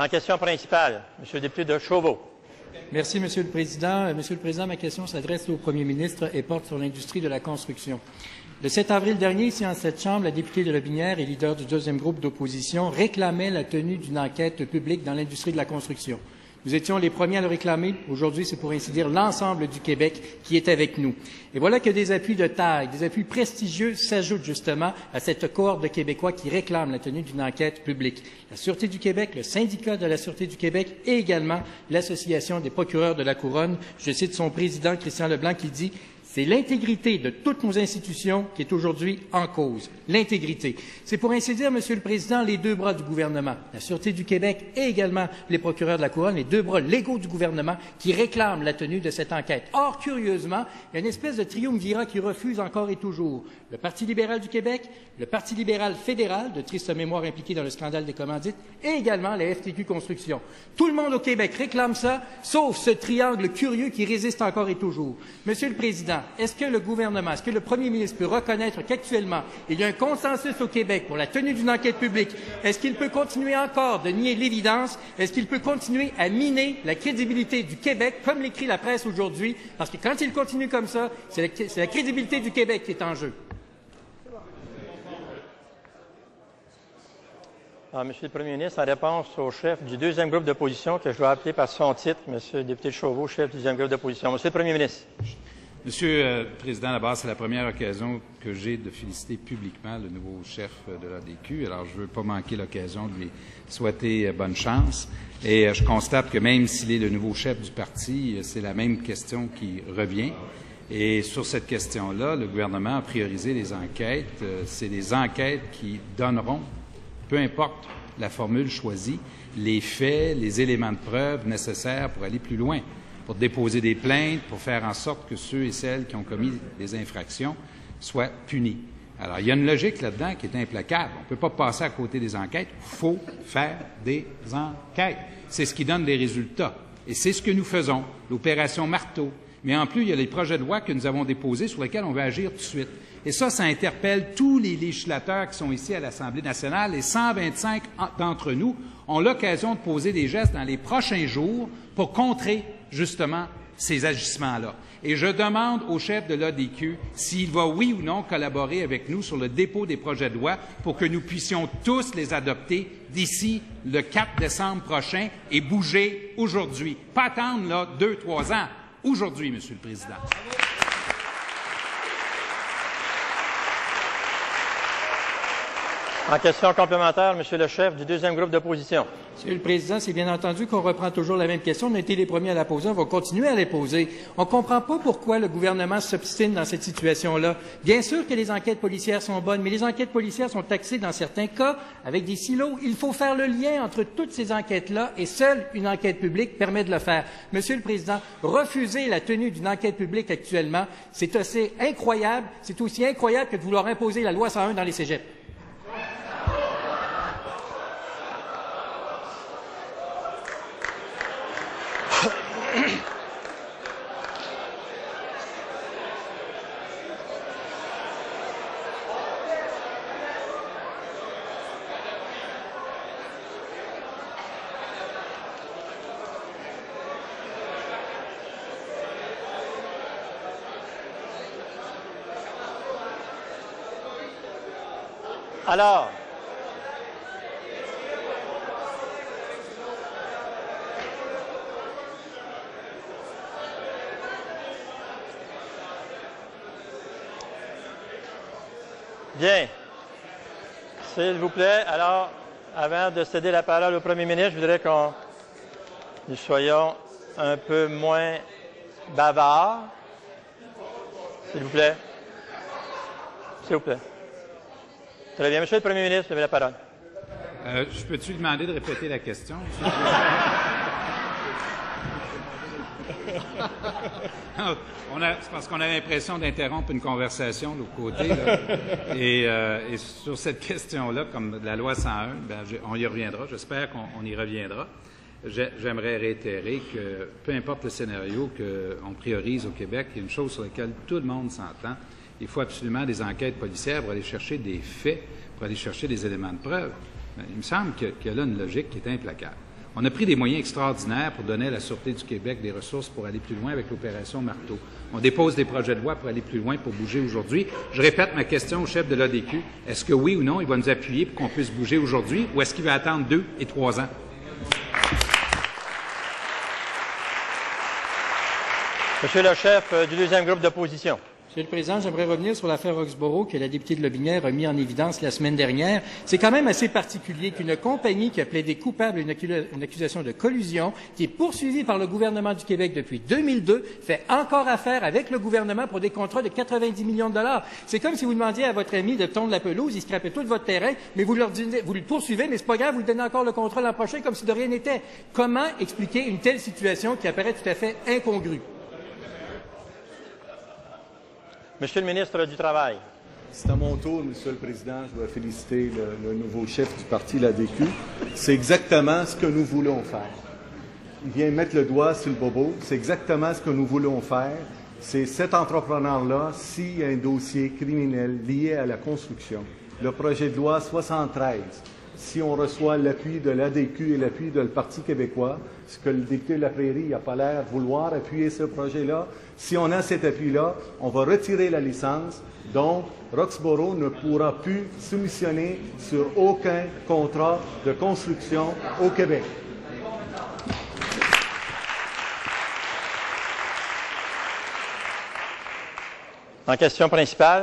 En question principale, M. le député de Chauveau. Merci, Monsieur le Président. Monsieur le Président, ma question s'adresse au Premier ministre et porte sur l'industrie de la construction. Le 7 avril dernier, ici en cette Chambre, la députée de Lotbinière et leader du deuxième groupe d'opposition réclamait la tenue d'une enquête publique dans l'industrie de la construction. Nous étions les premiers à le réclamer. Aujourd'hui, c'est pour ainsi dire l'ensemble du Québec qui est avec nous. Et voilà que des appuis de taille, des appuis prestigieux s'ajoutent justement à cette cohorte de Québécois qui réclament la tenue d'une enquête publique. La Sûreté du Québec, le syndicat de la Sûreté du Québec et également l'Association des procureurs de la Couronne. Je cite son président, Christian Leblanc, qui dit « C'est l'intégrité de toutes nos institutions qui est aujourd'hui en cause. L'intégrité. C'est pour ainsi dire, Monsieur le Président, les deux bras du gouvernement, la Sûreté du Québec et également les procureurs de la Couronne, les deux bras légaux du gouvernement qui réclament la tenue de cette enquête. Or, curieusement, il y a une espèce de triumvirat qui refuse encore et toujours. Le Parti libéral du Québec, le Parti libéral fédéral, de triste mémoire impliqué dans le scandale des commandites, et également la FTQ Construction. Tout le monde au Québec réclame ça, sauf ce triangle curieux qui résiste encore et toujours. Monsieur le Président, est-ce que le gouvernement, est-ce que le premier ministre peut reconnaître qu'actuellement, il y a un consensus au Québec pour la tenue d'une enquête publique? Est-ce qu'il peut continuer encore de nier l'évidence? Est-ce qu'il peut continuer à miner la crédibilité du Québec, comme l'écrit la presse aujourd'hui? Parce que quand il continue comme ça, c'est la crédibilité du Québec qui est en jeu. Alors, Monsieur le Premier ministre, en réponse au chef du deuxième groupe d'opposition, que je dois appeler par son titre, Monsieur le député de Chauveau, chef du deuxième groupe d'opposition. Monsieur le Premier ministre. Monsieur le Président, d'abord, c'est la première occasion que j'ai de féliciter publiquement le nouveau chef de l'ADQ. Alors, je ne veux pas manquer l'occasion de lui souhaiter bonne chance. Et je constate que même s'il est le nouveau chef du parti, c'est la même question qui revient. Et sur cette question-là, le gouvernement a priorisé les enquêtes. C'est les enquêtes qui donneront, peu importe la formule choisie, les faits, les éléments de preuve nécessaires pour aller plus loin, pour déposer des plaintes, pour faire en sorte que ceux et celles qui ont commis des infractions soient punis. Alors, il y a une logique là-dedans qui est implacable. On ne peut pas passer à côté des enquêtes. Il faut faire des enquêtes. C'est ce qui donne des résultats. Et c'est ce que nous faisons, l'opération Marteau. Mais en plus, il y a les projets de loi que nous avons déposés sur lesquels on veut agir tout de suite. Et ça interpelle tous les législateurs qui sont ici à l'Assemblée nationale. Et 125 d'entre nous ont l'occasion de poser des gestes dans les prochains jours pour contrer justement ces agissements-là. Et je demande au chef de l'ADQ s'il va, oui ou non, collaborer avec nous sur le dépôt des projets de loi pour que nous puissions tous les adopter d'ici le 4 décembre prochain et bouger aujourd'hui. Pas attendre, là, 2-3 ans. Aujourd'hui, Monsieur le Président. En question complémentaire, Monsieur le chef du deuxième groupe d'opposition. Monsieur le Président, c'est bien entendu qu'on reprend toujours la même question. On a été les premiers à la poser, on va continuer à la poser. On ne comprend pas pourquoi le gouvernement s'obstine dans cette situation-là. Bien sûr que les enquêtes policières sont bonnes, mais les enquêtes policières sont taxées dans certains cas avec des silos. Il faut faire le lien entre toutes ces enquêtes-là et seule une enquête publique permet de le faire. Monsieur le Président, refuser la tenue d'une enquête publique actuellement, c'est assez incroyable. C'est aussi incroyable que de vouloir imposer la loi 101 dans les cégeps. Alors, bien. S'il vous plaît, alors, avant de céder la parole au Premier ministre, je voudrais que nous soyons un peu moins bavards. S'il vous plaît. S'il vous plaît. Très bien. Monsieur le Premier ministre, vous avez la parole. Je peux-tu demander de répéter la question? C'est parce qu'on a l'impression d'interrompre une conversation de l'autre côté. Là. Et sur cette question-là, comme la loi 101, on y reviendra. J'espère qu'on y reviendra. J'aimerais réitérer que, peu importe le scénario qu'on priorise au Québec, il y a une chose sur laquelle tout le monde s'entend. Il faut absolument des enquêtes policières pour aller chercher des faits, pour aller chercher des éléments de preuve. Il me semble qu'il y a là une logique qui est implacable. On a pris des moyens extraordinaires pour donner à la Sûreté du Québec des ressources pour aller plus loin avec l'opération Marteau. On dépose des projets de loi pour aller plus loin, pour bouger aujourd'hui. Je répète ma question au chef de l'ADQ. Est-ce que oui ou non, il va nous appuyer pour qu'on puisse bouger aujourd'hui ou est-ce qu'il va attendre 2 et 3 ans? Monsieur le chef du deuxième groupe d'opposition. Monsieur le Président, j'aimerais revenir sur l'affaire Roxboro que la députée de Lotbinière a mis en évidence la semaine dernière. C'est quand même assez particulier qu'une compagnie qui a plaidé coupable à une accusation de collusion, qui est poursuivie par le gouvernement du Québec depuis 2002, fait encore affaire avec le gouvernement pour des contrats de 90 millions de dollars. C'est comme si vous demandiez à votre ami de tondre la pelouse, il scrapait tout votre terrain, mais vous le poursuivez, mais c'est pas grave, vous lui donnez encore le contrat l'an prochain comme si de rien n'était. Comment expliquer une telle situation qui apparaît tout à fait incongrue? Monsieur le ministre du Travail. C'est à mon tour, Monsieur le Président. Je dois féliciter le nouveau chef du parti, l'ADQ. C'est exactement ce que nous voulons faire. Il vient mettre le doigt sur le bobo. C'est exactement ce que nous voulons faire. C'est cet entrepreneur-là, s'il y a un dossier criminel lié à la construction, le projet de loi 73, si on reçoit l'appui de l'ADQ et l'appui de le Parti québécois, ce que le député de la Prairie n'a pas l'air de vouloir appuyer ce projet-là, si on a cet appui-là, on va retirer la licence. Donc, Roxboro ne pourra plus soumissionner sur aucun contrat de construction au Québec. En question principale.